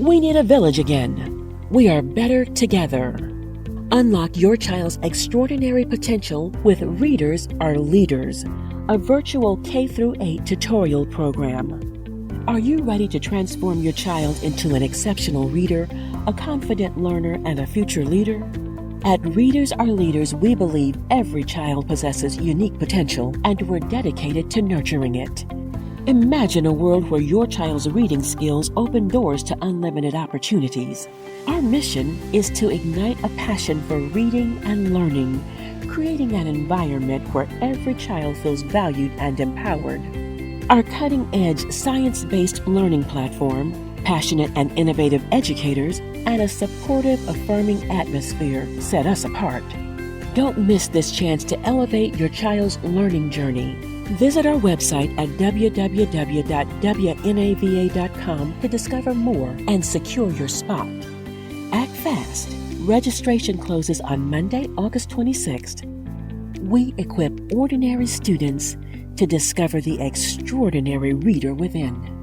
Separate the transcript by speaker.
Speaker 1: We need a village again. We are better together. Unlock your child's extraordinary potential with Readers Are Leaders, a virtual K-8 tutorial program. Are you ready to transform your child into an exceptional reader, a confident learner, and a future leader? At Readers Are Leaders, we believe every child possesses unique potential, and we're dedicated to nurturing it. Imagine a world where your child's reading skills open doors to unlimited opportunities. Our mission is to ignite a passion for reading and learning, creating an environment where every child feels valued and empowered. Our cutting-edge, science-based learning platform, passionate and innovative educators, and a supportive, affirming atmosphere set us apart. Don't miss this chance to elevate your child's learning journey. Visit our website at www.wnava.com to discover more and secure your spot. Act fast. Registration closes on Monday, August 26th. We equip ordinary students to discover the extraordinary reader within.